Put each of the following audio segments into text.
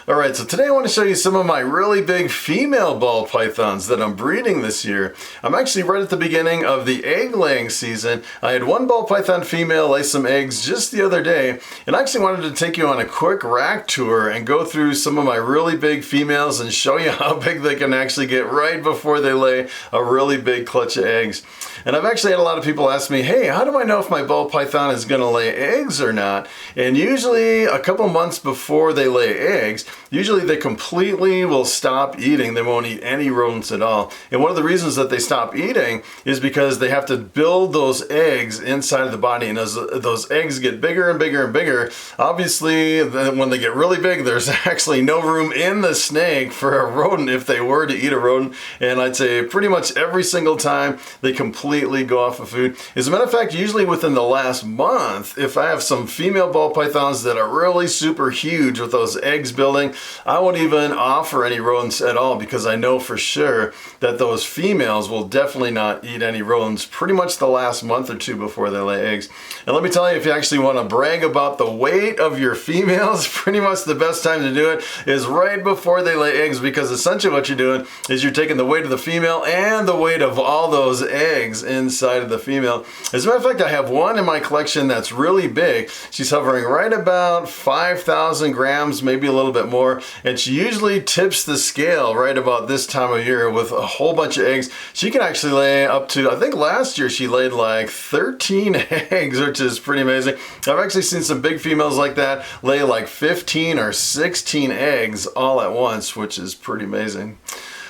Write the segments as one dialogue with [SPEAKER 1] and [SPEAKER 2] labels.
[SPEAKER 1] Alright, so today I want to show you some of my really big female ball pythons that I'm breeding this year. I'm actually right at the beginning of the egg laying season. I had one ball python female lay some eggs just the other day, and I actually wanted to take you on a quick rack tour and go through some of my really big females and show you how big they can actually get right before they lay a really big clutch of eggs. And I've actually had a lot of people ask me, hey, how do I know if my ball python is going to lay eggs or not? And usually a couple months before they lay eggs, usually they completely will stop eating. They won't eat any rodents at all. And one of the reasons that they stop eating is because they have to build those eggs inside of the body. And as those eggs get bigger and bigger and bigger, obviously when they get really big, there's actually no room in the snake for a rodent if they were to eat a rodent. And I'd say pretty much every single time they completely go off of food. As a matter of fact, usually within the last month, if I have some female ball pythons that are really super huge with those eggs building, I won't even offer any rodents at all because I know for sure that those females will definitely not eat any rodents pretty much the last month or two before they lay eggs. And let me tell you, if you actually want to brag about the weight of your females, pretty much the best time to do it is right before they lay eggs, because essentially what you're doing is you're taking the weight of the female and the weight of all those eggs inside of the female. As a matter of fact, I have one in my collection that's really big. She's hovering right about 5,000 grams, maybe a little bit more, and she usually tips the scale right about this time of year with a whole bunch of eggs. She can actually lay up to, I think last year she laid like 13 eggs, which is pretty amazing. I've actually seen some big females like that lay like 15 or 16 eggs all at once, which is pretty amazing.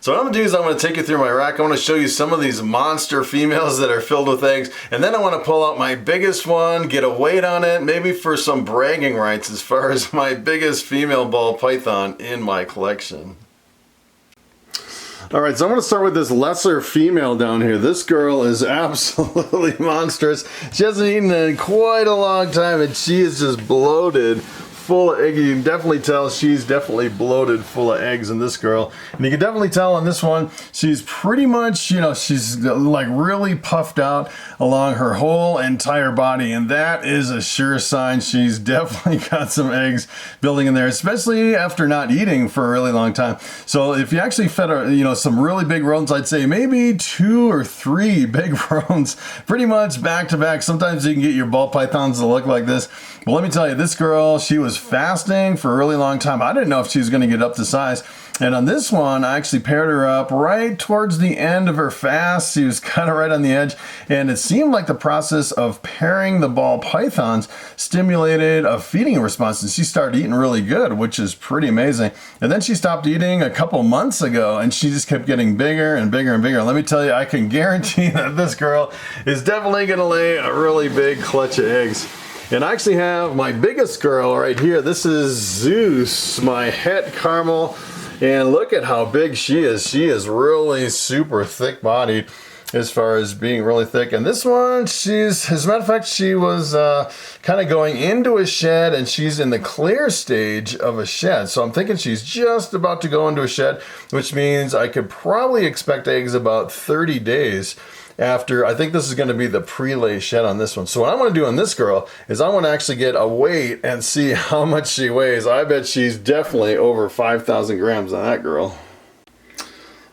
[SPEAKER 1] So what I'm going to do is I'm going to take you through my rack. I want to show you some of these monster females that are filled with eggs, and then I want to pull out my biggest one, get a weight on it, maybe for some bragging rights as far as my biggest female ball python in my collection. Alright, so I'm going to start with this lesser female down here. This girl is absolutely monstrous. She hasn't eaten in quite a long time, and she is just bloated full of eggs. You can definitely tell she's definitely bloated full of eggs in this girl. And you can definitely tell on this one, she's pretty much, you know, she's like really puffed out along her whole entire body. And that is a sure sign she's definitely got some eggs building in there, especially after not eating for a really long time. So if you actually fed her, you know, some really big rodents, I'd say maybe 2 or 3 big rodents, pretty much back to back. Sometimes you can get your ball pythons to look like this. But let me tell you, this girl, she was fasting for a really long time. I didn't know if she was going to get up to size. And on this one, I actually paired her up right towards the end of her fast. She was kind of right on the edge. And it seemed like the process of pairing the ball pythons stimulated a feeding response. And she started eating really good, which is pretty amazing. And then she stopped eating a couple months ago, and she just kept getting bigger and bigger and bigger. And let me tell you, I can guarantee that this girl is definitely going to lay a really big clutch of eggs. And I actually have my biggest girl right here. This is Zeus, my het caramel. And look at how big she is. She is really super thick bodied as far as being really thick. And this one, she's, as a matter of fact, she was kind of going into a shed, and she's in the clear stage of a shed. So I'm thinking she's just about to go into a shed, which means I could probably expect eggs about 30 days after. I think this is going to be the pre-lay shed on this one. So what I want to do on this girl is I want to actually get a weight and see how much she weighs. I bet she's definitely over 5,000 grams on that girl.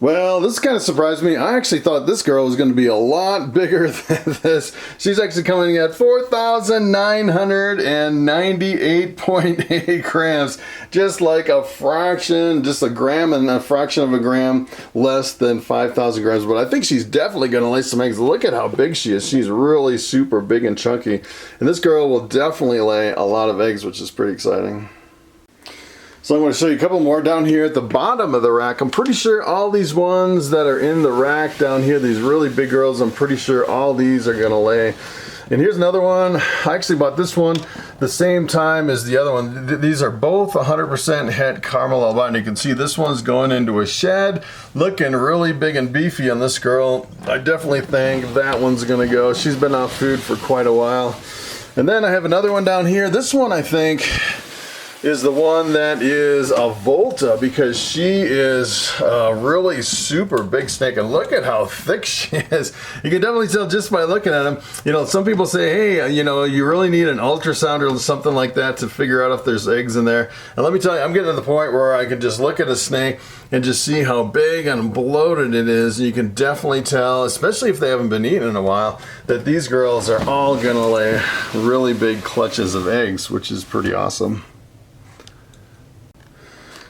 [SPEAKER 1] Well, this kind of surprised me. I actually thought this girl was going to be a lot bigger than this. She's actually coming at 4,998.8 grams. Just like a fraction, just a gram and a fraction of a gram less than 5,000 grams. But I think she's definitely going to lay some eggs. Look at how big she is. She's really super big and chunky. And this girl will definitely lay a lot of eggs, which is pretty exciting. So I'm going to show you a couple more down here at the bottom of the rack. I'm pretty sure all these ones that are in the rack down here, these really big girls, I'm pretty sure all these are going to lay. And here's another one. I actually bought this one the same time as the other one. These are both 100% het caramel albino. You can see this one's going into a shed, looking really big and beefy on this girl. I definitely think that one's going to go. She's been off food for quite a while. And then I have another one down here. This one, I think, is the one that is a Volta, because she is a really super big snake, and look at how thick she is. You can definitely tell just by looking at them. You know, some people say, hey, you know, you really need an ultrasound or something like that to figure out if there's eggs in there. And let me tell you, I'm getting to the point where I can just look at a snake and just see how big and bloated it is. You can definitely tell, especially if they haven't been eaten in a while, that these girls are all gonna lay really big clutches of eggs, which is pretty awesome.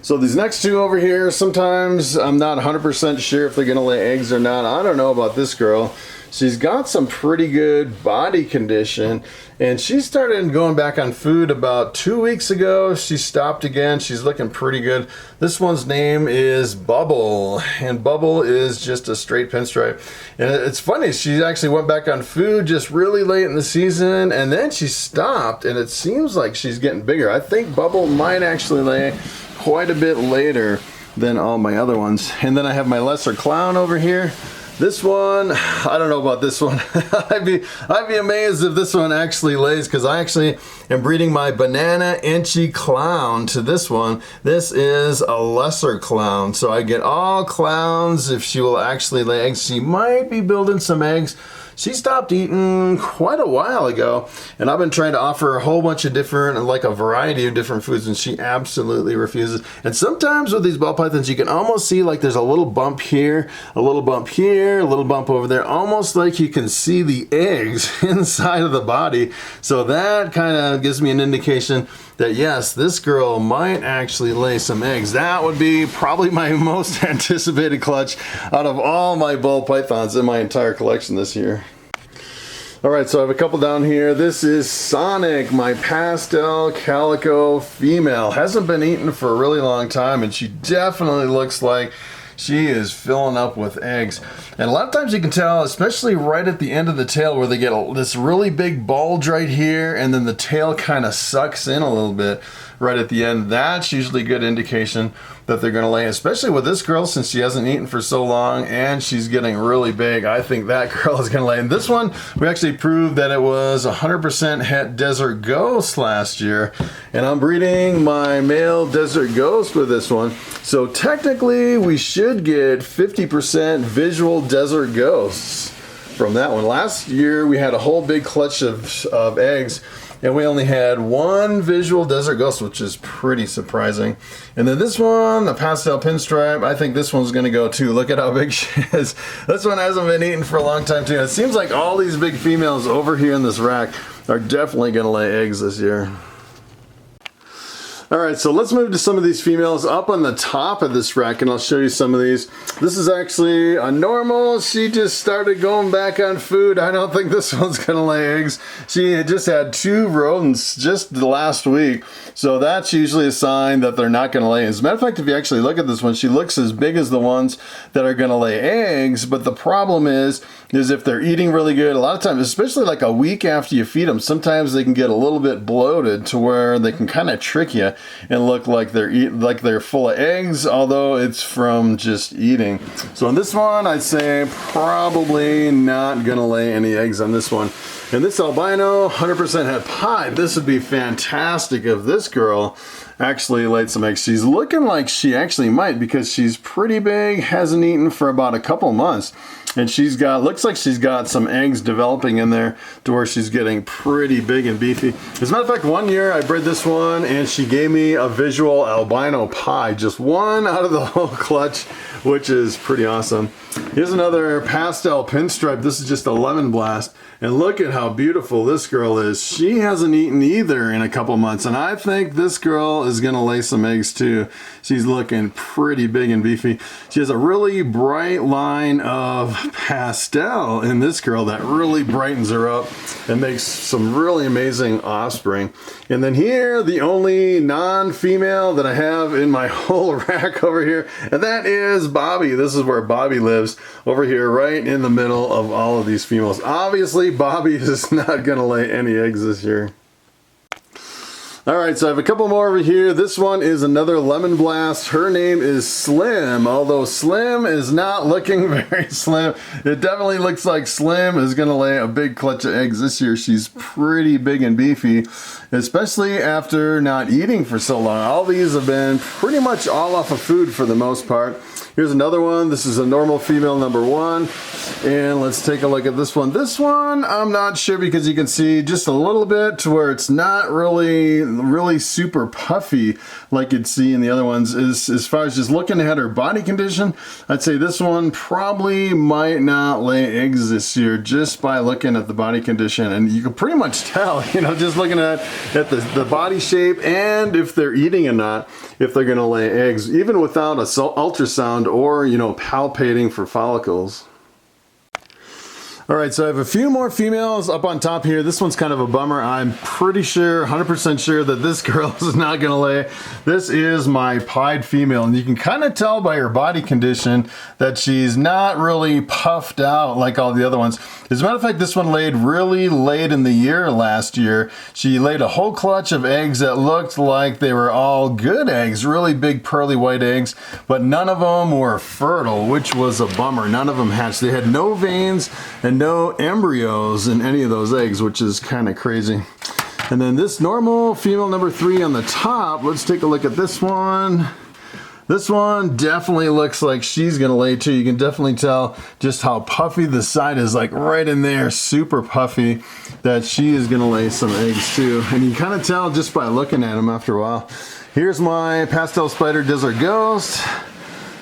[SPEAKER 1] So these next two over here, sometimes I'm not 100% sure if they're gonna lay eggs or not. I don't know about this girl. She's got some pretty good body condition, and she started going back on food about 2 weeks ago. She stopped again. She's looking pretty good. This one's name is Bubble, and Bubble is just a straight pinstripe. And it's funny, she actually went back on food just really late in the season, and then she stopped, and it seems like she's getting bigger. I think Bubble might actually lay quite a bit later than all my other ones. And then I have my lesser clown over here. This one, I don't know about this one. I'd be amazed if this one actually lays, because I actually am breeding my banana inchy clown to this one. This is a lesser clown, so I get all clowns if she will actually lay eggs. She might be building some eggs. She stopped eating quite a while ago, and I've been trying to offer her a whole bunch of different, like a variety of different foods, and she absolutely refuses. And sometimes with these ball pythons, you can almost see like there's a little bump here, a little bump here, a little bump over there, almost like you can see the eggs inside of the body. So that kind of gives me an indication that yes, this girl might actually lay some eggs. That would be probably my most anticipated clutch out of all my ball pythons in my entire collection this year. All right, so I have a couple down here. This is Sonic, my pastel calico female. Hasn't been eaten for a really long time, and she definitely looks like she is filling up with eggs. And a lot of times you can tell, especially right at the end of the tail, where they get this really big bulge right here, and then the tail kind of sucks in a little bit right at the end. That's usually a good indication that they're going to lay, especially with this girl, since she hasn't eaten for so long and she's getting really big. I think that girl is going to lay. And this one, we actually proved that it was 100% het desert ghost last year, and I'm breeding my male desert ghost with this one. So technically we should get 50% visual desert ghosts from that one. Last year we had a whole big clutch of eggs, and we only had one visual desert ghost, which is pretty surprising. And then this one, the pastel pinstripe, I think this one's gonna go too. Look at how big she is. This one hasn't been eaten for a long time too. It seems like all these big females over here in this rack are definitely gonna lay eggs this year. All right, so let's move to some of these females up on the top of this rack, and I'll show you some of these. This is actually a normal. She just started going back on food. I don't think this one's gonna lay eggs. She had just had 2 rodents just the last week, so that's usually a sign that they're not gonna lay. As a matter of fact, if you actually look at this one, she looks as big as the ones that are gonna lay eggs, but the problem is if they're eating really good, a lot of times, especially like a week after you feed them, sometimes they can get a little bit bloated to where they can kind of trick you and look like they're full of eggs, although it's from just eating. So on this one, I'd say probably not gonna lay any eggs on this one. And this albino, 100% het pie. This would be fantastic if this girl actually laid some eggs. She's looking like she actually might, because she's pretty big, hasn't eaten for about a couple months. And looks like she's got some eggs developing in there to where she's getting pretty big and beefy. As a matter of fact, one year I bred this one and she gave me a visual albino pie, just one out of the whole clutch, which is pretty awesome. Here's another pastel pinstripe. This is just a lemon blast. And look at how beautiful this girl is. She hasn't eaten either in a couple months, and I think this girl is gonna lay some eggs too. She's looking pretty big and beefy. She has a really bright line of pastel in this girl that really brightens her up and makes some really amazing offspring. And then here, the only non-female that I have in my whole rack over here, and that is Bobby. This is where Bobby lives, over here right in the middle of all of these females. Obviously, Bobby is not gonna lay any eggs this year. All right, so I have a couple more over here. This one is another lemon blast. Her name is Slim, although Slim is not looking very slim. It definitely looks like Slim is gonna lay a big clutch of eggs this year. She's pretty big and beefy, especially after not eating for so long. All these have been pretty much all off of food for the most part. Here's another one. This is a normal female number 1. And let's take a look at this one. This one, I'm not sure because you can see just a little bit to where it's not really super puffy like you'd see in the other ones. As far as just looking at her body condition, I'd say this one probably might not lay eggs this year just by looking at the body condition. And you can pretty much tell, you know, just looking at the body shape and if they're eating or not, if they're gonna lay eggs, even without a ultrasound or, you know, palpating for follicles. All right, so I have a few more females up on top here. This one's kind of a bummer. I'm pretty sure, 100% sure that this girl is not gonna lay. This is my pied female, and you can kind of tell by her body condition that she's not really puffed out like all the other ones. As a matter of fact, this one laid really late in the year last year. She laid a whole clutch of eggs that looked like they were all good eggs, really big pearly white eggs, but none of them were fertile, which was a bummer. None of them hatched. They had no veins and no embryos in any of those eggs, which is kind of crazy. And then this normal female number 3 on the top, let's take a look at this one. This one definitely looks like she's gonna lay too. You can definitely tell just how puffy the side is, like right in there, super puffy, that she is gonna lay some eggs too. And you kind of tell just by looking at them after a while. Here's my pastel spider desert ghost.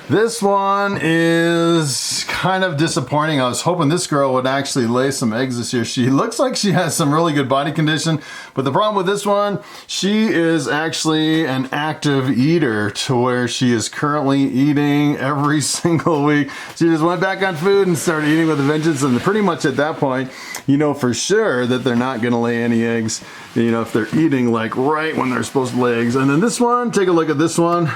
[SPEAKER 1] This one is kind of disappointing. I was hoping this girl would actually lay some eggs this year. She looks like she has some really good body condition, but the problem with this one, she is actually an active eater to where she is currently eating every single week. She just went back on food and started eating with a vengeance, and pretty much at that point, you know for sure that they're not gonna lay any eggs, you know, if they're eating like right when they're supposed to lay eggs. And then this one, take a look at this one.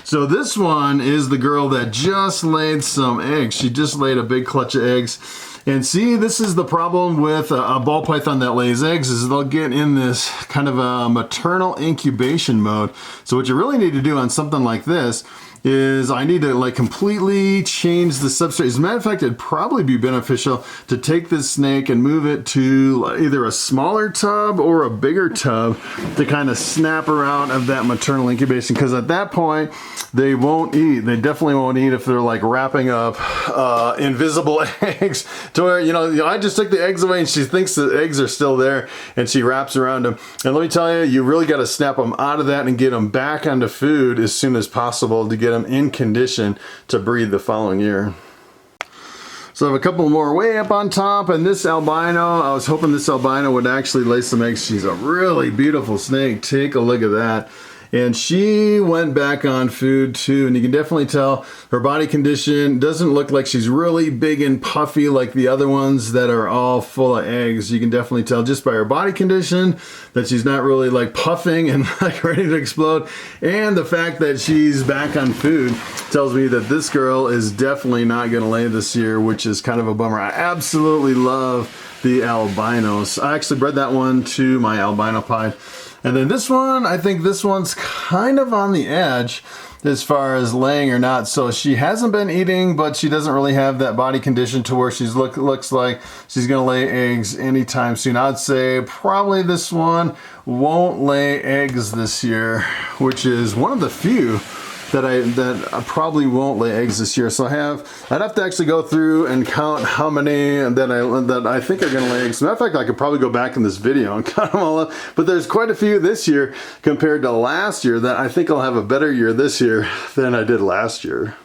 [SPEAKER 1] So this one is the girl that just laid some eggs. She just laid a big clutch of eggs. And see, this is the problem with a ball python that lays eggs, is they'll get in this kind of a maternal incubation mode. So what you really need to do on something like this is I need to like completely change the substrate. As a matter of fact, it'd probably be beneficial to take this snake and move it to either a smaller tub or a bigger tub to kind of snap her out of that maternal incubation, because at that point they won't eat. They definitely won't eat if they're like wrapping up invisible eggs to where, you know, I just took the eggs away and she thinks the eggs are still there and she wraps around them. And let me tell you, you really got to snap them out of that and get them back onto food as soon as possible to get them in condition to breed the following year. So I have a couple more way up on top, and this albino, I was hoping this albino would actually lay some eggs. She's a really beautiful snake. Take a look at that. And she went back on food too, and you can definitely tell her body condition doesn't look like she's really big and puffy like the other ones that are all full of eggs. You can definitely tell just by her body condition that she's not really like puffing and like ready to explode. And the fact that she's back on food tells me that this girl is definitely not gonna lay this year, which is kind of a bummer. I absolutely love the albinos. I actually bred that one to my albino pied. And then this one, I think this one's kind of on the edge as far as laying or not. So she hasn't been eating, but she doesn't really have that body condition to where she's looks like she's gonna lay eggs anytime soon. I'd say probably this one won't lay eggs this year, which is one of the few that I probably won't lay eggs this year. So I'd have to actually go through and count how many that I think are gonna lay eggs. As a matter of fact, I could probably go back in this video and count them all up, but there's quite a few this year compared to last year that I think I'll have a better year this year than I did last year.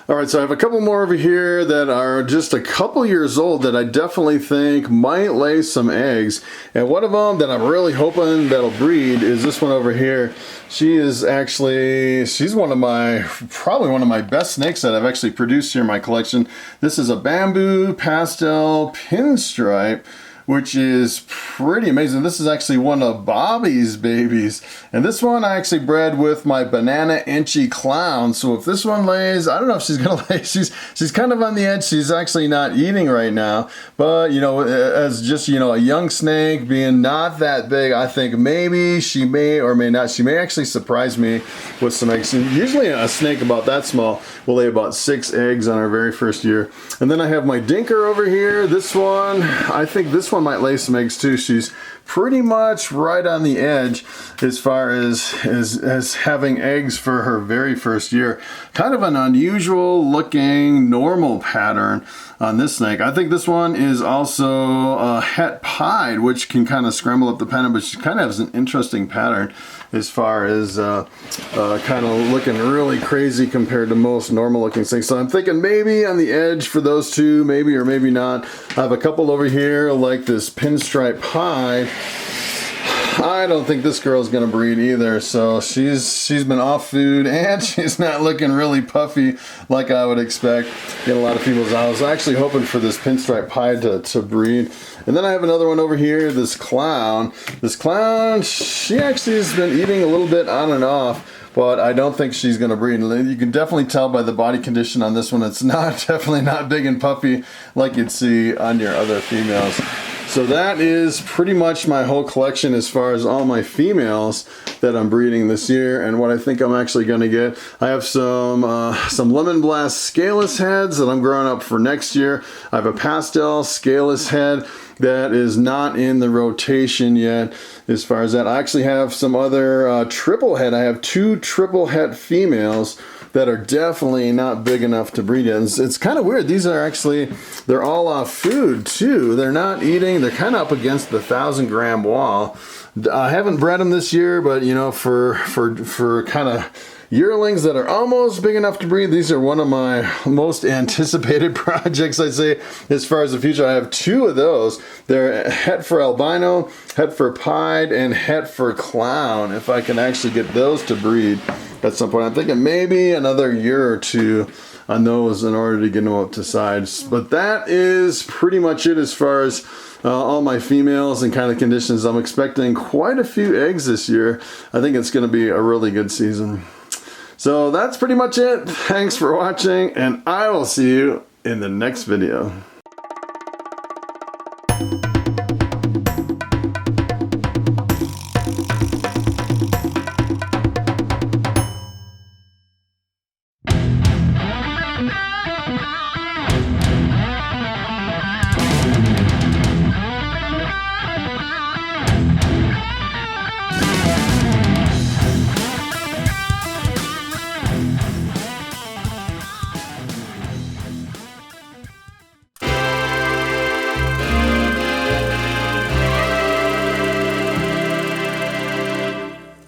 [SPEAKER 1] All right, so I have a couple more over here that are just a couple years old that I definitely think might lay some eggs. And one of them that I'm really hoping that'll breed is this one over here. She is actually, she's probably one of my best snakes that I've actually produced here in my collection. This is a bamboo pastel pinstripe which is pretty amazing. This is actually one of Bobby's babies. And this one I actually bred with my banana inchy clown. So if this one lays, I don't know if she's gonna lay. She's kind of on the edge. She's actually not eating right now. But you know, as just, you know, a young snake being not that big, I think maybe she may or may not. She may actually surprise me with some eggs. And usually a snake about that small will lay about 6 eggs on our very first year. And then I have my dinker over here. This one, I think this one might lay some eggs too. She's pretty much right on the edge as far as having eggs for her very first year. Kind of an unusual looking normal pattern on this snake. I think this one is also a het pied, which can kind of scramble up the pattern, but she kind of has an interesting pattern as far as kind of looking really crazy compared to most normal looking snakes. So I'm thinking maybe on the edge for those two, maybe or maybe not. I have a couple over here like this pinstripe pied. I don't think this girl's gonna breed either, so she's been off food and she's not looking really puffy like I would expect. Get a lot of females. I was actually hoping for this pinstripe pied to breed. And then I have another one over here, this clown. This clown, she actually has been eating a little bit on and off, but I don't think she's gonna breed. You can definitely tell by the body condition on this one. It's definitely not big and puffy like you'd see on your other females. So that is pretty much my whole collection as far as all my females that I'm breeding this year and what I think I'm actually going to get. I have some Lemon Blast scaleless heads that I'm growing up for next year. I have a pastel scaleless head that is not in the rotation yet as far as that. I actually have some other triple head. I have 2 triple head females that are definitely not big enough to breed yet. It's kind of weird. These are actually, they're all off food too. They're not eating. They're kind of up against the 1,000-gram wall. I haven't bred them this year, but you know, for kind of yearlings that are almost big enough to breed, these are one of my most anticipated projects, I'd say, as far as the future. I have 2 of those. They're het for albino, het for pied, and het for clown. If I can actually get those to breed at some point. I'm thinking maybe another year or 2 on those in order to get them up to size. But that is pretty much it as far as all my females and kind of conditions. I'm expecting quite a few eggs this year. I think it's going to be a really good season. So that's pretty much it. Thanks for watching, and I will see you in the next video.